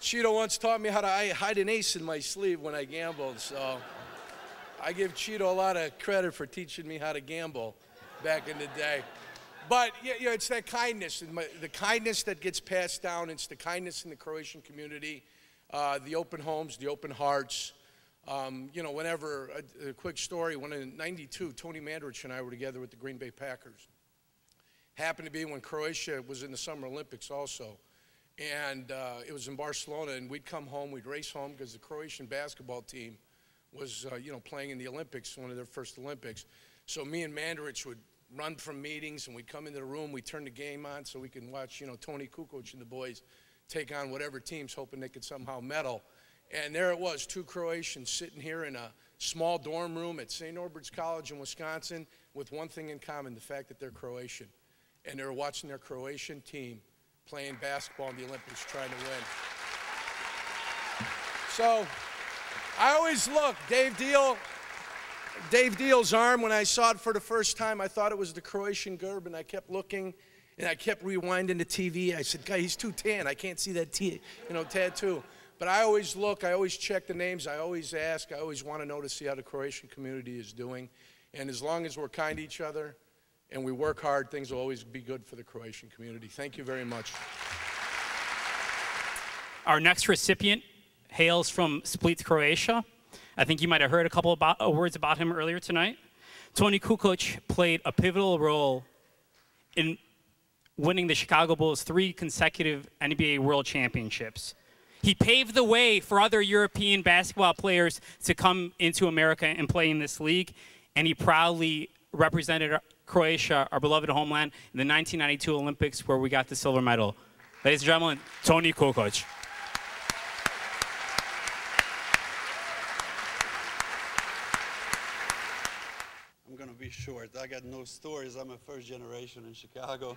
Cheeto once taught me how to hide an ace in my sleeve when I gambled, so I give Cheeto a lot of credit for teaching me how to gamble back in the day. But yeah, it's that kindness, and the kindness that gets passed down. It's the kindness in the Croatian community, the open homes, the open hearts. You know, whenever, a quick story, when in '92, Toni Mandarich and I were together with the Green Bay Packers. Happened to be when Croatia was in the Summer Olympics also. And it was in Barcelona, and we'd come home, we'd race home because the Croatian basketball team was, you know, playing in the Olympics, one of their first Olympics. So me and Mandarich would run from meetings, and we'd come into the room, we'd turn the game on so we can watch, you know, Toni Kukoč and the boys take on whatever teams, hoping they could somehow medal. And there it was, 2 Croatians sitting here in a small dorm room at St. Norbert's College in Wisconsin with one thing in common, the fact that they're Croatian. And they were watching their Croatian team playing basketball in the Olympics, trying to win. So I always look, Dave Diehl's arm, when I saw it for the first time, I thought it was the Croatian Gerb, and I kept looking, and I kept rewinding the TV. I said, God, he's too tan. I can't see that tattoo. But I always look, I always check the names, I always ask, I always want to know to see how the Croatian community is doing. And as long as we're kind to each other, and we work hard, things will always be good for the Croatian community. Thank you very much. Our next recipient hails from Split, Croatia. I think you might have heard a couple of words about him earlier tonight. Toni Kukoč played a pivotal role in winning the Chicago Bulls 3 consecutive NBA World Championships. He paved the way for other European basketball players to come into America and play in this league, and he proudly represented Croatia, our beloved homeland, in the 1992 Olympics, where we got the silver medal. Ladies and gentlemen, Toni Kukoč. I'm going to be short. I got no stories. I'm a first generation in Chicago.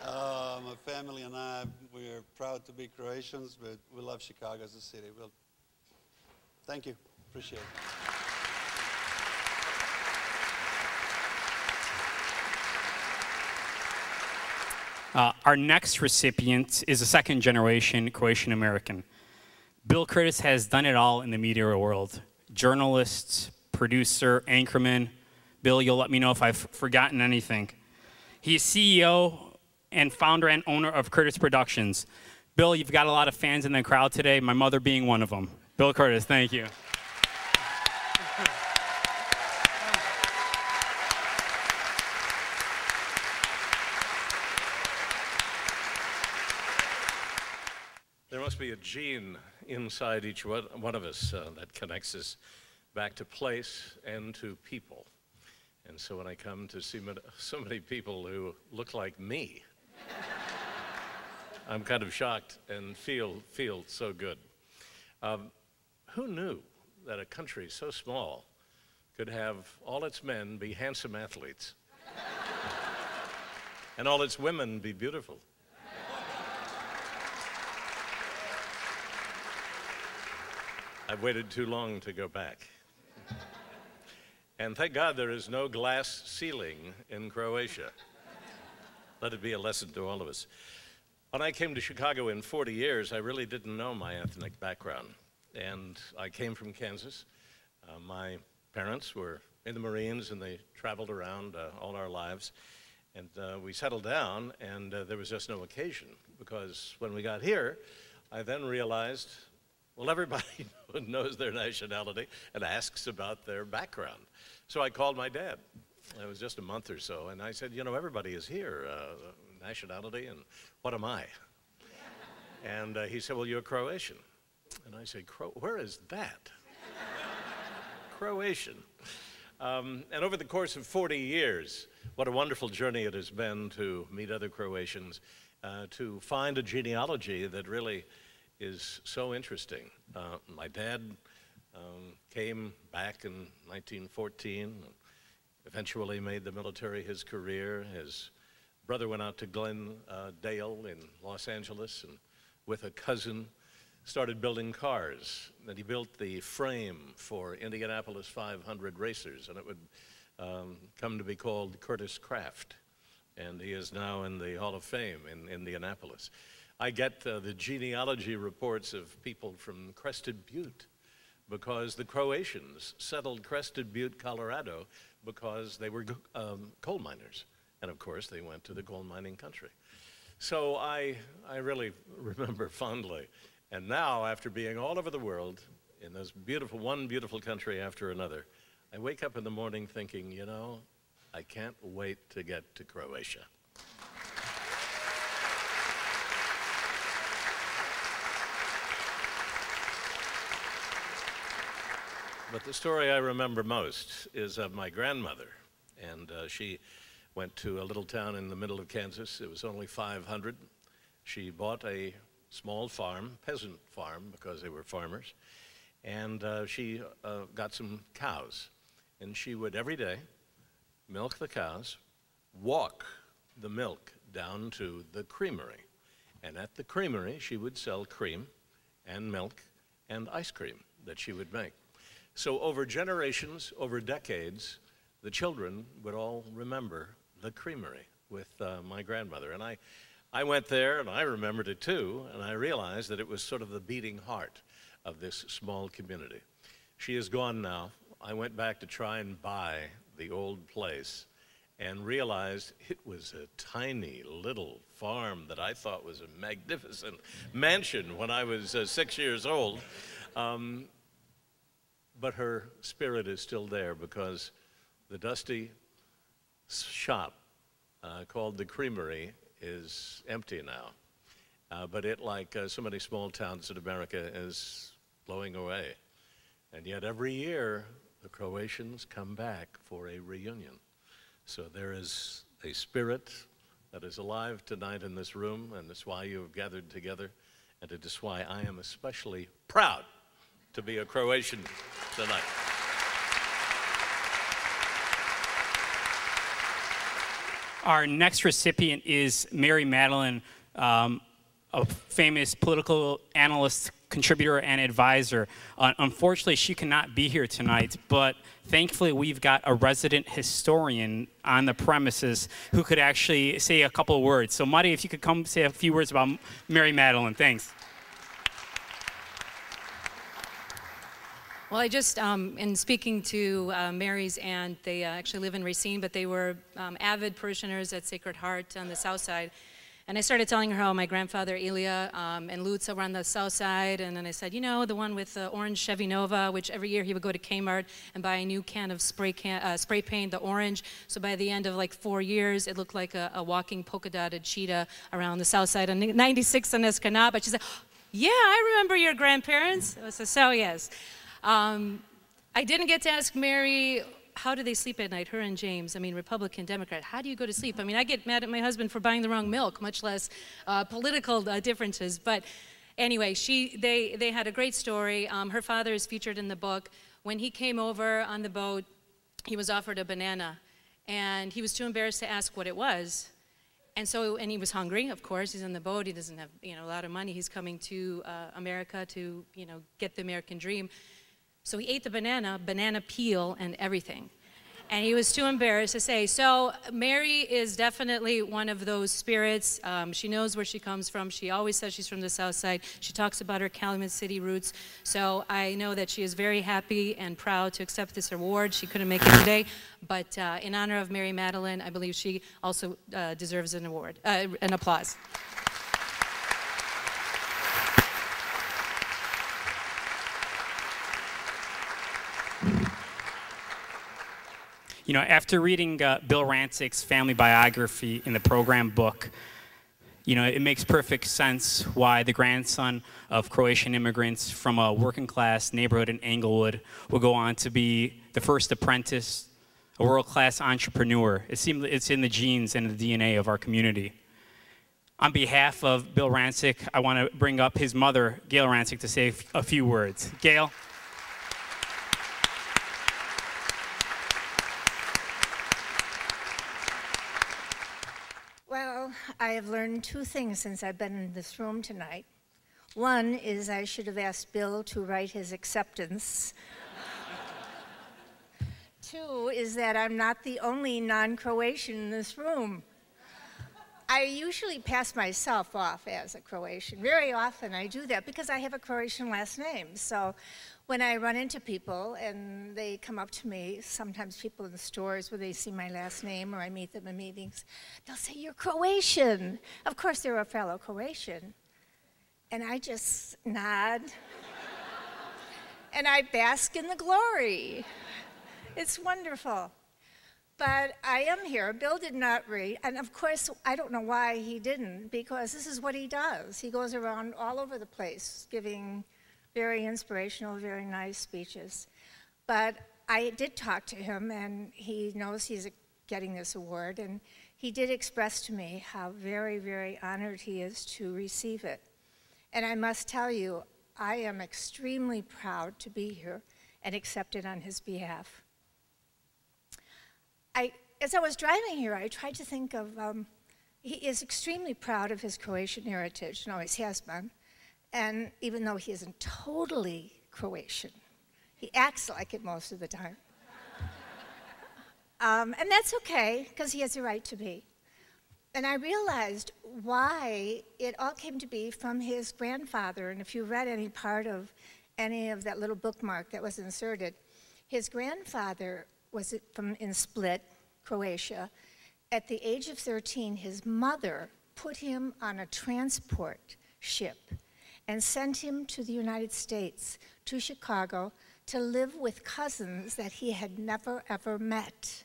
My family and I, we are proud to be Croatians, but we love Chicago as a city. Well, thank you. Appreciate it. Our next recipient is a second-generation Croatian American. Bill Kurtis has done it all in the media world. Journalist, producer, anchorman. Bill, you'll let me know if I've forgotten anything. He's CEO and founder and owner of Kurtis Productions. Bill, you've got a lot of fans in the crowd today, my mother being one of them. Bill Kurtis, thank you. There must be a gene inside each one of us that connects us back to place and to people. And so when I come to see so many people who look like me, I'm kind of shocked and feel so good. Who knew that a country so small could have all its men be handsome athletes and all its women be beautiful? I've waited too long to go back. And thank God there is no glass ceiling in Croatia. Let it be a lesson to all of us. When I came to Chicago in 40 years, I really didn't know my ethnic background. And I came from Kansas. My parents were in the Marines, and they traveled around all our lives. And we settled down, and there was just no occasion, because when we got here, I then realized, well, everybody knows their nationality and asks about their background. So I called my dad. It was just a month or so, and I said, you know, everybody is here, nationality, and what am I? And he said, well, you're Croatian. And I said, where is that? Croatian. And over the course of 40 years, what a wonderful journey it has been to meet other Croatians, to find a genealogy that really is so interesting. My dad came back in 1914, eventually made the military his career. His brother went out to Diehl in Los Angeles, and with a cousin started building cars. And he built the frame for Indianapolis 500 racers, and it would come to be called Kurtis Craft. And he is now in the Hall of Fame in Indianapolis. I get the genealogy reports of people from Crested Butte because the Croatians settled Crested Butte, Colorado because they were coal miners. And of course, they went to the coal mining country. So I really remember fondly. And now, after being all over the world, in this beautiful, one beautiful country after another, I wake up in the morning thinking, you know, I can't wait to get to Croatia. But the story I remember most is of my grandmother. And she went to a little town in the middle of Kansas. It was only 500. She bought a small farm, peasant farm, because they were farmers. And she got some cows. And she would every day milk the cows, walk the milk down to the creamery. And at the creamery, she would sell cream and milk and ice cream that she would make. So over generations, over decades, the children would all remember the creamery with my grandmother. And I went there, and I remembered it too, and I realized that it was sort of the beating heart of this small community. She is gone now. I went back to try and buy the old place and realized it was a tiny little farm that I thought was a magnificent mansion when I was 6 years old. But her spirit is still there because the dusty shop called the Creamery is empty now. But it, like so many small towns in America, is blowing away. And yet every year, the Croatians come back for a reunion. So there is a spirit that is alive tonight in this room, and that's why you have gathered together, and it is why I am especially proud to be a Croatian tonight. Our next recipient is Mary Matalin, a famous political analyst, contributor, and advisor. Unfortunately, she cannot be here tonight, but thankfully we've got a resident historian on the premises who could actually say a couple of words. So Marija, if you could come say a few words about Mary Matalin. Thanks. Well, I just, in speaking to Mary's aunt, they actually live in Racine, but they were avid parishioners at Sacred Heart on the south side. And I started telling her how my grandfather, Ilya, and Luca were on the south side. And then I said, you know, the one with the orange Chevy Nova, which every year he would go to Kmart and buy a new can of spray paint, the orange. So by the end of like 4 years, it looked like a walking polka-dotted cheetah around the south side on 96 on Escanaba. But she said, yeah, I remember your grandparents. I said, so yes. I didn't get to ask Mary, how do they sleep at night, her and James? I mean, Republican, Democrat, how do you go to sleep? I mean, I get mad at my husband for buying the wrong milk, much less political differences. But anyway, they had a great story. Her father is featured in the book. When he came over on the boat, he was offered a banana, and he was too embarrassed to ask what it was. And he was hungry, of course. He's on the boat. He doesn't have, a lot of money. He's coming to America to, get the American dream. So he ate the banana peel and everything. And he was too embarrassed to say. So Mary is definitely one of those spirits. She knows where she comes from. She always says she's from the south side. She talks about her Calumet City roots. So I know that she is very happy and proud to accept this award. She couldn't make it today. But in honor of Mary Matalin, I believe she also deserves an award, an applause. After reading Bill Rancic's family biography in the program book, it makes perfect sense why the grandson of Croatian immigrants from a working class neighborhood in Englewood will go on to be the first apprentice, a world-class entrepreneur. It seems it's in the genes and the DNA of our community. On behalf of Bill Rancic, I want to bring up his mother, Gail Rancic, to say a few words. Gail? Well, I have learned two things since I've been in this room tonight. One is I should have asked Bill to write his acceptance. Two is that I'm not the only non-Croatian in this room. I usually pass myself off as a Croatian. Very often I do that because I have a Croatian last name. So when I run into people and they come up to me, sometimes people in the stores where they see my last name or I meet them in meetings, they'll say, "You're Croatian." Of course, they're a fellow Croatian. And I just nod. And I bask in the glory. It's wonderful. But I am here. Bill did not read, and of course, I don't know why he didn't, because this is what he does. He goes around all over the place giving very inspirational, very nice speeches. But I did talk to him, and he knows he's getting this award, and he did express to me how very, very honored he is to receive it. And I must tell you, I am extremely proud to be here and accept it on his behalf. As I was driving here, I tried to think of, he is extremely proud of his Croatian heritage, and always has been. And even though he isn't totally Croatian, he acts like it most of the time. And that's okay, because he has a right to be. And I realized why it all came to be from his grandfather. And if you read any part of any of that little bookmark that was inserted, his grandfather was in Split, Croatia. At the age of 13, his mother put him on a transport ship and sent him to the United States, to Chicago, to live with cousins that he had never, ever met.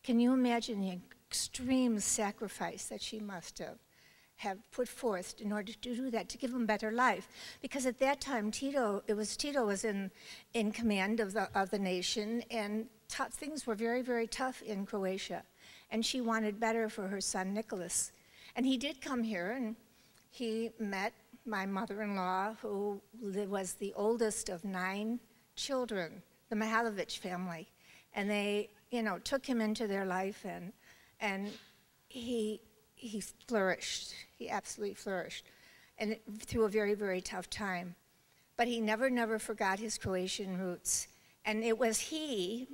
Can you imagine the extreme sacrifice that she must have put forth in order to do that, to give him a better life? Because at that time, Tito was in command of the nation, and things were very, very tough in Croatia. And she wanted better for her son, Nicholas. And he did come here, and he met my mother-in-law, who was the oldest of 9 children, the Mihailovich family. And they, took him into their life, and he flourished. He absolutely flourished, and through a very, very tough time. But he never, never forgot his Croatian roots. And it was he,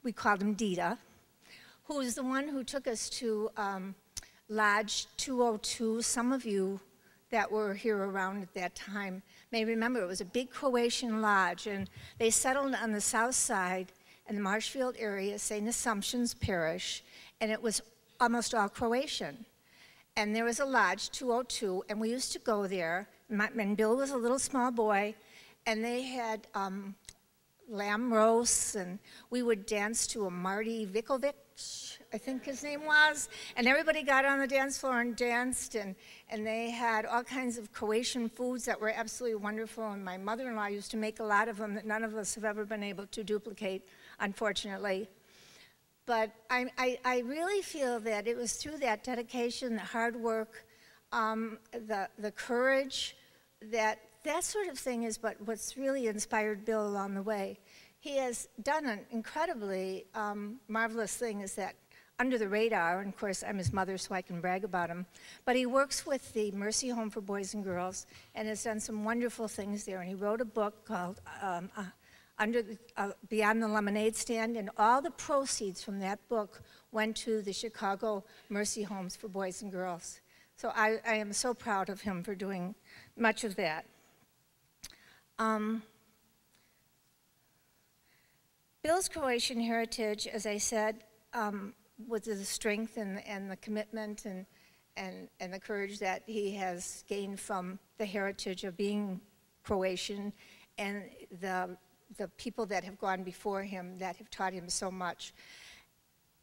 we called him Diehl, who was the one who took us to Lodge 202. Some of you that were here around at that time may remember it was a big Croatian lodge, and they settled on the south side in the Marshfield area, St. Assumption's Parish, and it was almost all Croatian. And there was a lodge, 202, and we used to go there, and Bill was a little small boy, and they had lamb roasts, and we would dance to a Marty Vikovic, I think his name was, and everybody got on the dance floor and danced, and they had all kinds of Croatian foods that were absolutely wonderful, and my mother-in-law used to make a lot of them that none of us have ever been able to duplicate, unfortunately. But I really feel that it was through that dedication, the hard work, the courage, that sort of thing is what's really inspired Bill along the way. He has done an incredibly marvelous thing, is that under the radar, and of course I'm his mother so I can brag about him, but he works with the Mercy Home for Boys and Girls and has done some wonderful things there. And he wrote a book called Beyond the Lemonade Stand, and all the proceeds from that book went to the Chicago Mercy Homes for Boys and Girls. So I am so proud of him for doing much of that. Bill's Croatian heritage, as I said, with the strength and the commitment and the courage that he has gained from the heritage of being Croatian, and the people that have gone before him that have taught him so much,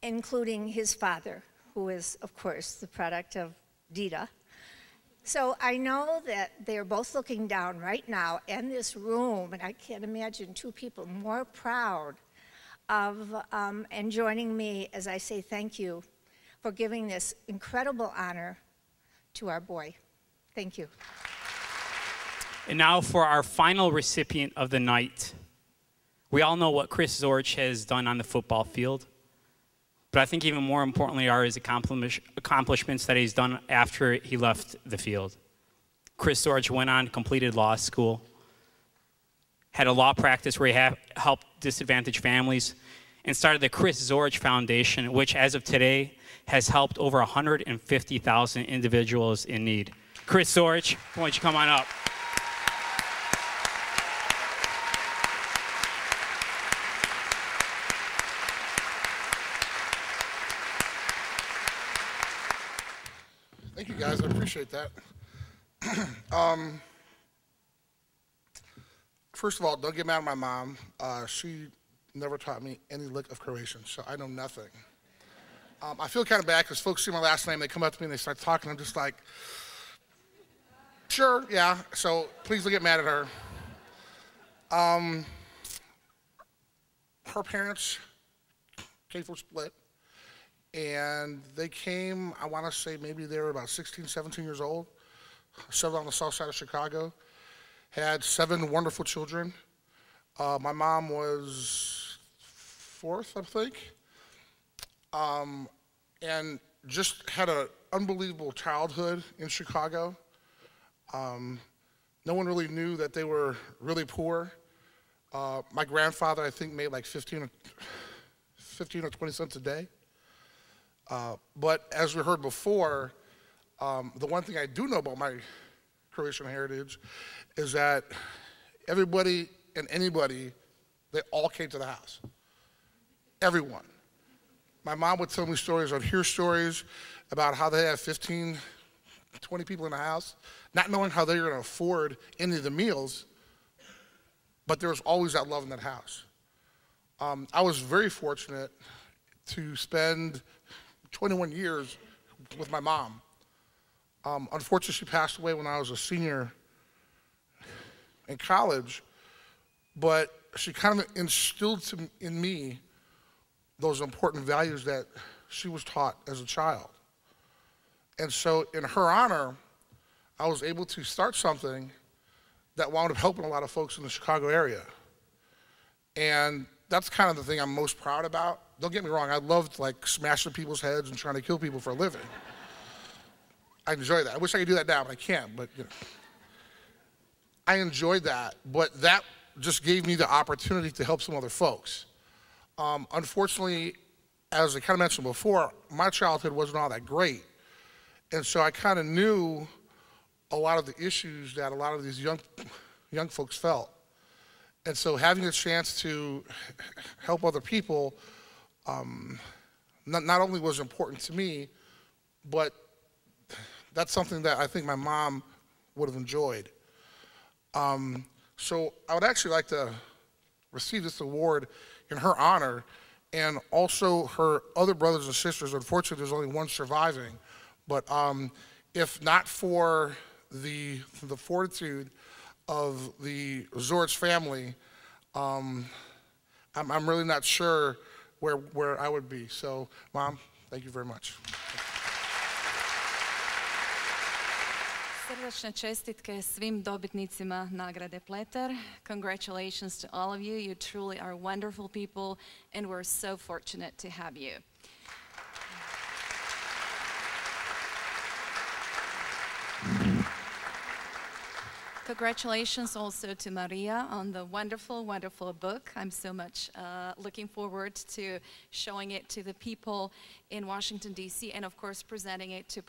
including his father, who is, of course, the product of Diehl. So I know that they're both looking down right now in this room, and I can't imagine 2 people more proud of and joining me as I say thank you for giving this incredible honor to our boy. Thank you. And now for our final recipient of the night. We all know what Chris Zorich has done on the football field, but I think even more importantly are his accomplishments that he's done after he left the field. Chris Zorich went on, completed law school, had a law practice where he helped disadvantaged families, and started the Chris Zorich Foundation, which as of today has helped over 150,000 individuals in need. Chris Zorich, why don't you come on up? Thank you, guys. I appreciate that. First of all, don't get mad at my mom. She never taught me any lick of Croatian, so I know nothing. I feel kind of bad because folks see my last name, they come up to me and they start talking. I'm just like, sure, yeah. So please don't get mad at her. Her parents came from Split. And they came, I want to say maybe they were about 16, 17 years old, settled on the south side of Chicago, had 7 wonderful children. My mom was 4th, I think, and just had an unbelievable childhood in Chicago. No one really knew that they were really poor. My grandfather, I think, made like 15 or 20 cents a day. But as we heard before, the one thing I do know about my Croatian heritage is that everybody and anybody, they all came to the house. Everyone. My mom would tell me stories, I'd hear stories about how they have 15, 20 people in the house, not knowing how they were going to afford any of the meals, but there was always that love in that house. I was very fortunate to spend 21 years with my mom. Unfortunately, she passed away when I was a senior in college, but she kind of instilled in me those important values that she was taught as a child. And so in her honor, I was able to start something that wound up helping a lot of folks in the Chicago area. And that's kind of the thing I'm most proud about. Don't get me wrong, I loved like smashing people's heads and trying to kill people for a living. I enjoy that. I wish I could do that now, but I can't. But you know, I enjoyed that, but that just gave me the opportunity to help some other folks. Unfortunately, as I kind of mentioned before, my childhood wasn't all that great. And so I kind of knew a lot of the issues that a lot of these young folks felt. And so having a chance to help other people not only was important to me, but that's something that I think my mom would have enjoyed. So I would actually like to receive this award in her honor, and also her other brothers and sisters. Unfortunately, there's only one surviving. But if not for the fortitude of the Zorich family, I'm really not sure where I would be. So, Mom, thank you very much. Srdačne čestitke svim dobitnicima nagrade Pleter. Congratulations to all of you. You truly are wonderful people, and we're so fortunate to have you. Congratulations also to Marija on the wonderful, wonderful book. I'm so much looking forward to showing it to the people in Washington, D.C., and of course presenting it to